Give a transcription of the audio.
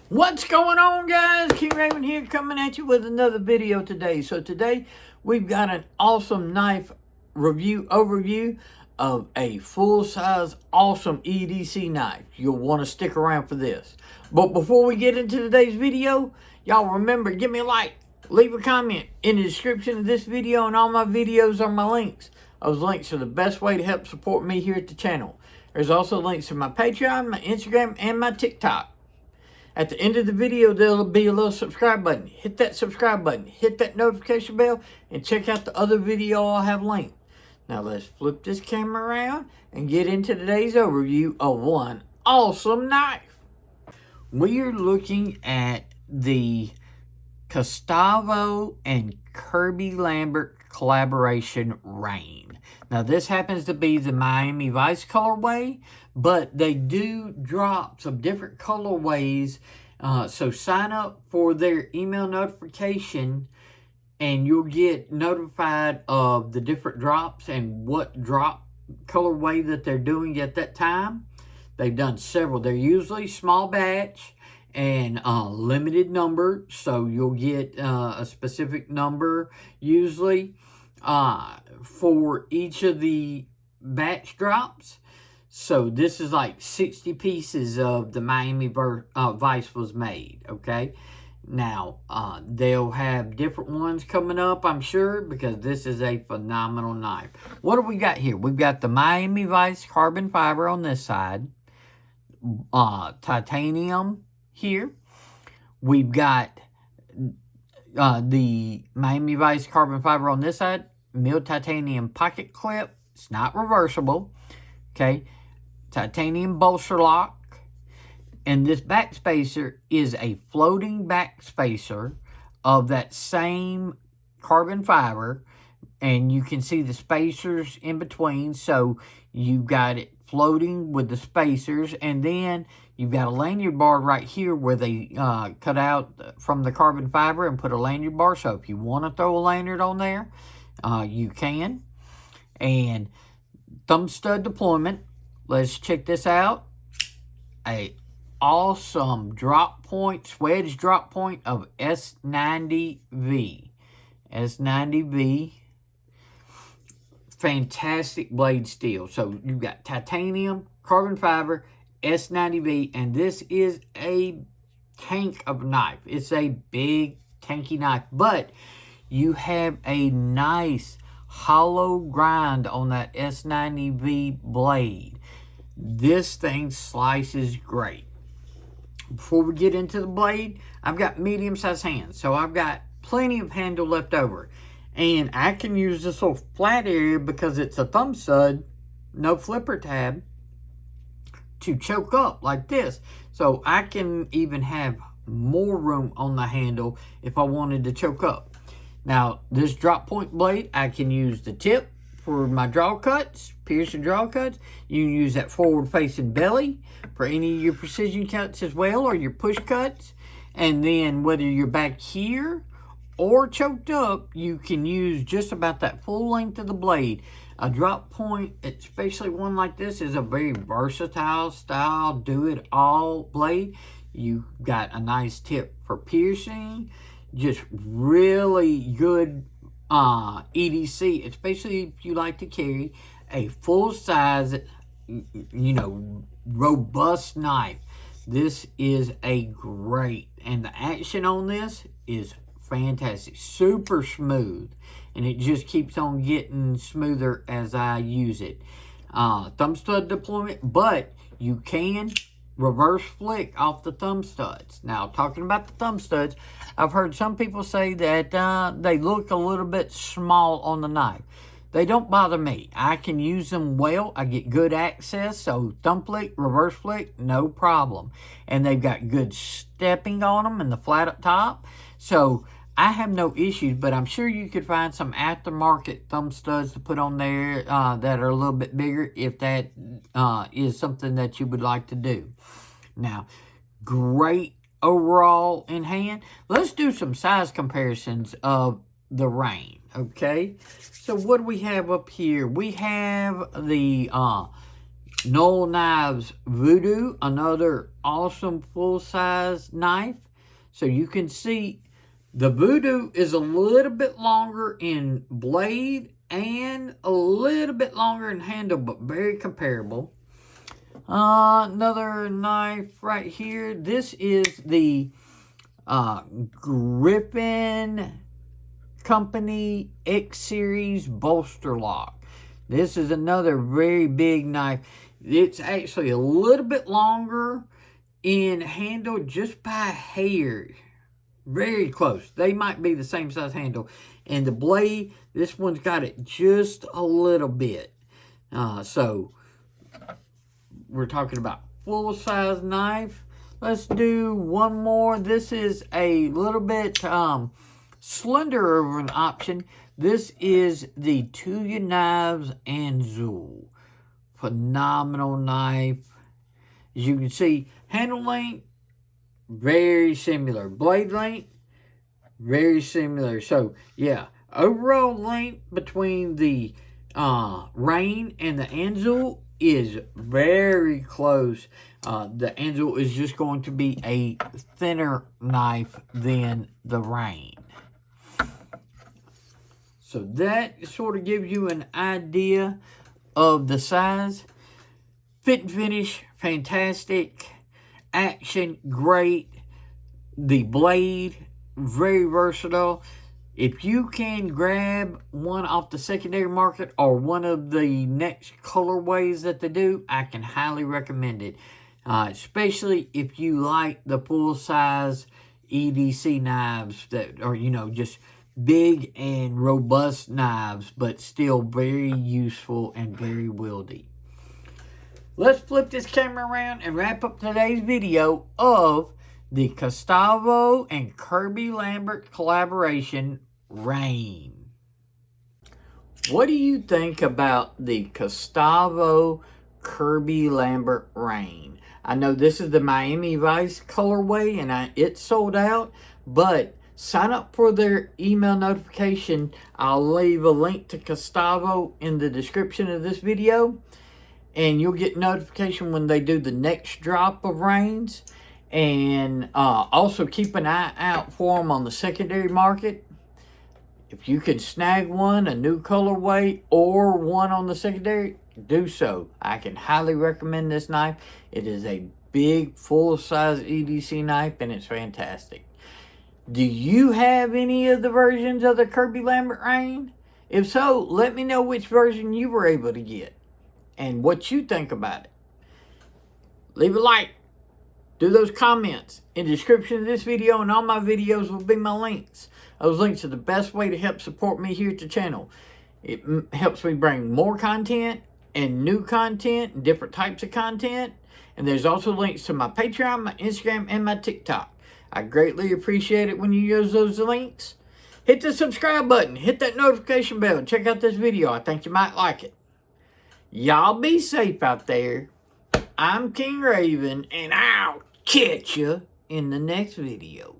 What's going on, guys? King Raven here, coming at you with another video today. So today we've got an awesome knife overview of a full-size awesome EDC knife. You'll want to stick around for this. But before we get into today's video, y'all remember, give me a like, leave a comment. In the description of this video and all my videos are my links. Those links are the best way to help support me here at the channel. There's also links to my Patreon, my Instagram, and my TikTok. At the end of the video, there'll be a little subscribe button. Hit that subscribe button. Hit that notification bell. And check out the other video I'll have linked. Now let's flip this camera around and get into today's overview of one awesome knife. We're looking at the Gustavo and Kirby Lambert collaboration Raine. Now this happens to be the Miami Vice colorway, but they do drop some different colorways. So sign up for their email notification and you'll get notified of the different drops and what drop colorway that they're doing at that time. They've done several. They're usually small batch and limited number, so you'll get a specific number usually for each of the batch drops. So this is like 60 pieces of the Miami Vice was made, okay? Now, they'll have different ones coming up, I'm sure, because this is a phenomenal knife. What do we got here? We've got the Miami Vice carbon fiber on this side, titanium here. We've got the Miami Vice carbon fiber on this side, milled titanium pocket clip. It's not reversible, okay? Titanium bolster lock. And this back spacer is a floating back spacer of that same carbon fiber. And you can see the spacers in between. So you've got it floating with the spacers. And then you've got a lanyard bar right here where they cut out from the carbon fiber and put a lanyard bar. So if you want to throw a lanyard on there, you can. And thumb stud deployment. Let's check this out. A awesome drop point, swedge drop point of S90V. S90V. Fantastic blade steel. So you've got titanium, carbon fiber, S90V, and this is a tank of knife. It's a big tanky knife, but you have a nice hollow grind on that S90V blade. This thing slices great. Before we get into the blade, I've got medium-sized hands, so I've got plenty of handle left over. And I can use this little flat area because it's a thumb stud, no flipper tab, to choke up like this. So I can even have more room on the handle if I wanted to choke up. Now, this drop point blade, I can use the tip for my draw cuts, piercing draw cuts. You can use that forward facing belly for any of your precision cuts as well, or your push cuts. And then whether you're back here or choked up, you can use just about that full length of the blade. A drop point, especially one like this, is a very versatile style, do-it-all blade. You got a nice tip for piercing, just really good EDC, especially if you like to carry a full-size, robust knife. This is a great, and the action on this is fantastic, super smooth, and it just keeps on getting smoother as I use it. Thumb stud deployment, but you can reverse flick off the thumb studs. Now, talking about the thumb studs, I've heard some people say that they look a little bit small on the knife. They don't bother me. I can use them well. I get good access, so thumb flick, reverse flick, no problem. And they've got good stepping on them and the flat up top. So I have no issues, but I'm sure you could find some aftermarket thumb studs to put on there that are a little bit bigger if that is something that you would like to do. Now, great overall in hand. Let's do some size comparisons of the Raine, okay? So what do we have up here? We have the Knoll Knives Voodoo, another awesome full-size knife. So you can see the Voodoo is a little bit longer in blade and a little bit longer in handle, but very comparable. Another knife right here. This is the Griffin Company X Series bolster lock. This is another very big knife. It's actually a little bit longer in handle just by a hair. Very close. They might be the same size handle. And the blade, this one's got it just a little bit. So we're talking about full-size knife. Let's do one more. This is a little bit slender of an option. This is the Tuya Knives and Zool. Phenomenal knife. As you can see, handle length, very similar. Blade length, very similar. So, yeah, overall length between the Raine and the Anzul is very close. The Anzul is just going to be a thinner knife than the Raine. So that sort of gives you an idea of the size. Fit and finish, fantastic. Action, great. The blade, very versatile. If you can grab one off the secondary market or one of the next colorways that they do, I can highly recommend it. Especially if you like the full-size EDC knives that are, you know, just big and robust knives, but still very useful and very wieldy. Let's flip this camera around and wrap up today's video of the Gustavo and Kirby Lambert collaboration, Raine. What do you think about the Gustavo Kirby Lambert Raine? I know this is the Miami Vice colorway and it's sold out, but sign up for their email notification. I'll leave a link to Gustavo in the description of this video, and you'll get notification when they do the next drop of Raines. And also keep an eye out for them on the secondary market. If you can snag one, a new colorway, or one on the secondary, do so. I can highly recommend this knife. It is a big, full-size EDC knife, and it's fantastic. Do you have any of the versions of the Kirby Lambert Raine? If so, let me know which version you were able to get and what you think about it. Leave a like. Do those comments. In the description of this video and all my videos will be my links. Those links are the best way to help support me here at the channel. It helps me bring more content and new content and different types of content. And there's also links to my Patreon, my Instagram, and my TikTok. I greatly appreciate it when you use those links. Hit the subscribe button. Hit that notification bell. Check out this video. I think you might like it. Y'all be safe out there. I'm King Raven, and I'll catch you in the next video.